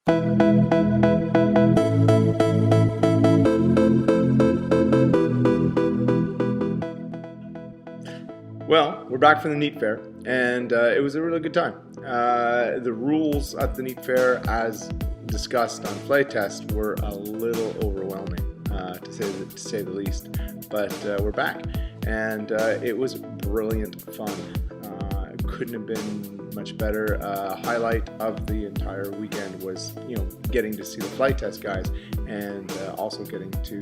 Well, we're back from the NEAT Fair, and it was a really good time. The rules at the NEAT Fair, as discussed on FliteTest, were a little overwhelming, to say the least. But we're back, and it was brilliant fun. Couldn't have been much better. Highlight of the entire weekend was, getting to see the FliteTest guys, and also getting to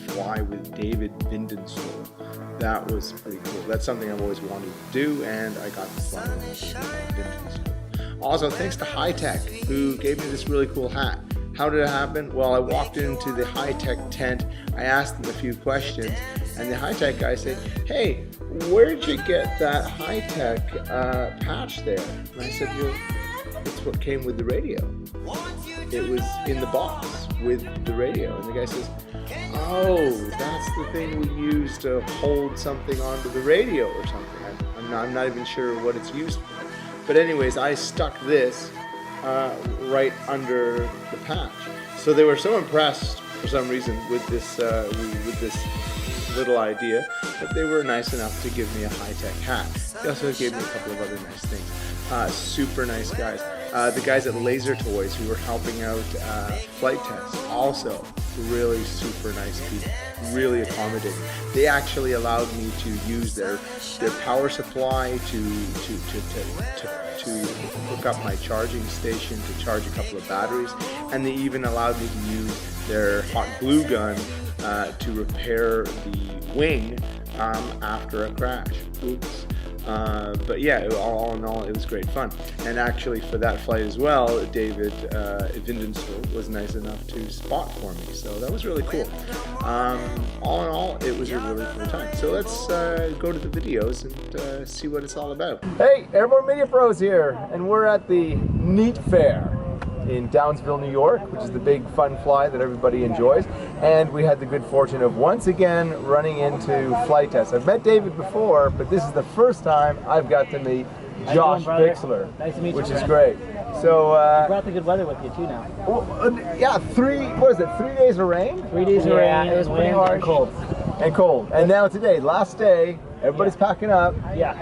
fly with David Windestål. That was pretty cool. That's something I've always wanted to do, and I got to fly with Windestål. Also, thanks to Hi-Tech, who gave me this really cool hat. How did it happen? Well, I walked into the Hi-Tech tent, I asked them a few questions, and the Hi-Tech guy said, "Hey, where'd you get that Hi-Tech patch there?" And I said, "Well, it's what came with the radio. It was in the box with the radio." And the guy says, "Oh, that's the thing we use to hold something onto the radio or something." I'm not even sure what it's used for. But anyways, I stuck this right under the patch. So they were so impressed for some reason with this little idea that they were nice enough to give me a Hi-Tech hat. They also gave me a couple of other nice things. Super nice guys. The guys at Laser Toys who were helping out FliteTest, also really super nice people, really accommodating. They actually allowed me to use their power supply to hook up my charging station to charge a couple of batteries, and they even allowed me to use their hot glue gun to repair the wing after a crash. Oops. But yeah, all in all, it was great fun. And actually, for that flight as well, David Windestål was nice enough to spot for me, so that was really cool. All in all, it was a really cool time. So let's go to the videos and see what it's all about. Hey, Airborne Media Pros here, and we're at the NEAT Fair in Downsville, New York, which is the big fun fly that everybody enjoys. And we had the good fortune of once again running into FliteTest. I've met David before, but this is the first time I've got to meet Josh Bixler, nice to meet you, which is great. So you brought the good weather with you too now. Well, yeah, 3 days of rain? 3 days of rain. It was pretty hard. And cold. And now today, last day, everybody's packing up. Yeah.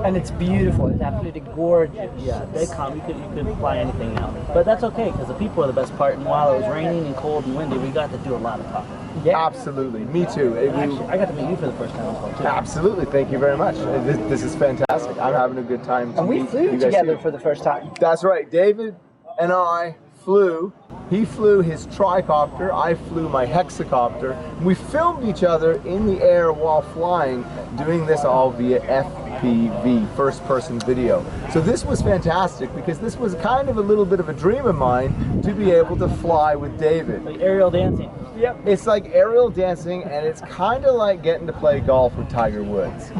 And it's beautiful. It's absolutely gorgeous. Yeah, they come. You couldn't fly anything now. But that's okay, because the people are the best part. And while it was raining and cold and windy, we got to do a lot of talking. Yeah. Absolutely. Me too. Actually, I got to meet you for the first time as well, too. Absolutely. Thank you very much. This is fantastic. I'm having a good time. And we flew together for the first time. That's right. David and I flew. He flew his tricopter, I flew my hexacopter. We filmed each other in the air while flying, doing this all via FPV, first person video. So this was fantastic because this was kind of a little bit of a dream of mine to be able to fly with David. Like aerial dancing. Yep. It's like aerial dancing, and it's kind of like getting to play golf with Tiger Woods.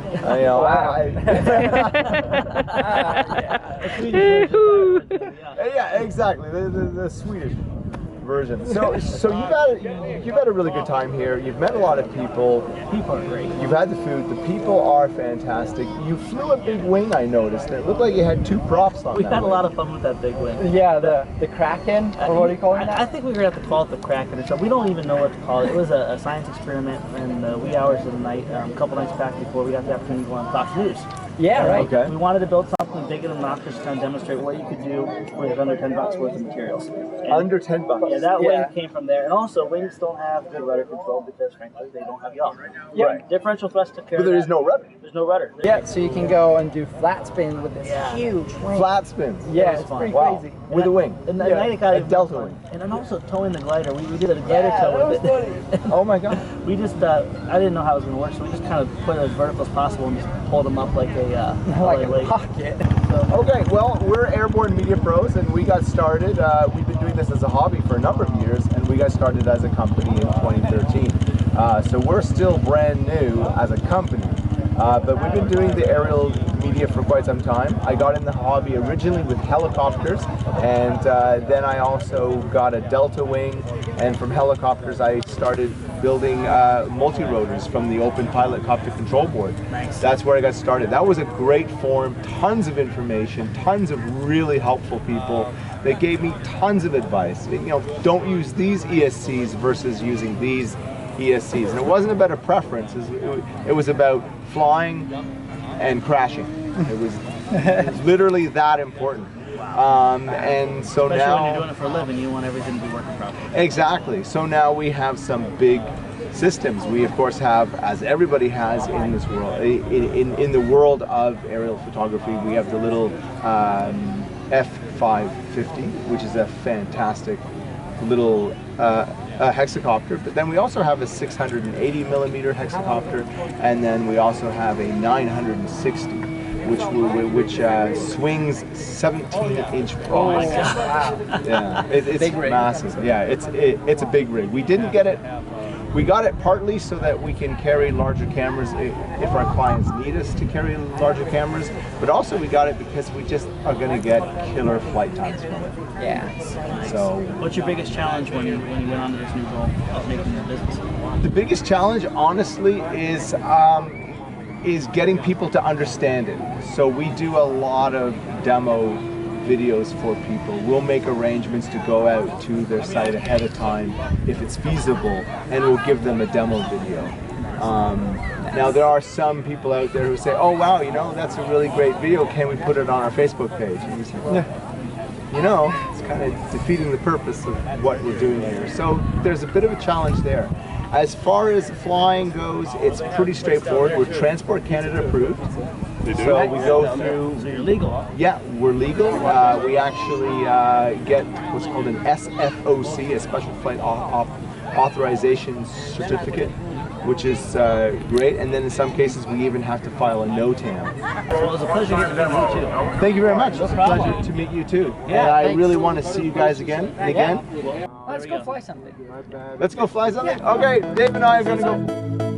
Yeah, exactly. The Swedish version. So you've had a really good time here. You've met a lot of people. People are great. You've had the food. The people are fantastic. You flew a big wing, I noticed. It looked like you had 2 props on. We've had a lot of fun with that big wing. Yeah, the Kraken, or what do you call it? I think we're gonna have to call it the Kraken or something. We don't even know what to call it. It was a science experiment in the wee hours of the night, a couple nights back before we got the opportunity to go on Fox News. Yeah, right. Okay. We wanted to build something big and obnoxious to kind of demonstrate what you could do with under $10 worth of materials. And under $10? Yeah, that wing came from there. And also, wings don't have good rudder control because, frankly, they don't have yaw. Yeah. Right. Differential thrust took care of that. But there is no rudder. There's no rudder. Yeah, so you can go and do flat spins with this huge wing. Flat spins? Yeah, it's pretty crazy. With a wing? And the night it got a delta wing. And then also towing the glider. We did a glider tow with it. Oh my god. We just, I didn't know how it was going to work, so we just kind of put it as vertical as possible and just pulled them up like a pocket. Okay, well, we're Airborne Media Pros, and we got started. We've been doing this as a hobby for a number of years, and we got started as a company in 2013. So we're still brand new as a company, But we've been doing the aerial media for quite some time. I got in the hobby originally with helicopters, and then I also got a delta wing, and from helicopters I started building multi-rotors from the open pilot copter control board. Nice. That's where I got started. That was a great forum, tons of information, tons of really helpful people. They gave me tons of advice. You know, don't use these ESCs versus using these ESCs. And it wasn't about a preference, it was about flying and crashing. It was literally that important. And so Especially now, when you're doing it for a living, you want everything to be working properly. exactly. So now we have some big systems. We of course have, as everybody has in this world, in the world of aerial photography, we have the little F550, which is a fantastic little hexacopter. But then we also have a 680 millimeter hexacopter, and then we also have a 960, which swings 17-inch props. Oh my God. Yeah, it's massive. Yeah, it's a big rig. We didn't get it. We got it partly so that we can carry larger cameras if our clients need us to carry larger cameras, but also we got it because we just are going to get killer flight times from it. Yeah. So, What's your biggest challenge when you went on to this new goal of making your business? the biggest challenge, honestly, is getting people to understand it. So we do a lot of demo videos for people. We'll make arrangements to go out to their site ahead of time if it's feasible, and we'll give them a demo video. Now there are some people out there who say, oh wow, you know, that's a really great video, can we put it on our Facebook page? And we say, well, you know, it's kind of defeating the purpose of what we're doing here. So there's a bit of a challenge there. As far as flying goes, it's pretty straightforward. We're Transport Canada approved. So we go through. So you're legal. Yeah, we're legal. We actually get what's called an SFOC, a Special Flight Authorization Certificate, which is great. And then in some cases, we even have to file a NOTAM. Well, it was a pleasure getting to meet you too. Thank you very much. No It's a problem. pleasure to meet you too. Yeah, and I thanks. really want to see you guys again and again. Let's go fly something. Let's go fly something. Okay, Dave and I are going to go.